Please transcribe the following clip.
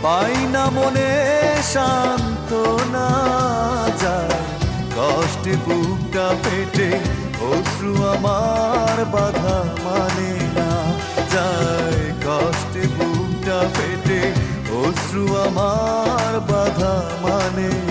পাই না মনে সান্ত্বনা, যায় কষ্টে বুকটা ফেটে, অশ্রু আমার বাধা মানে না। যায় কষ্টে বুকটা ফেটে, অশ্রু আমার বাধা মানে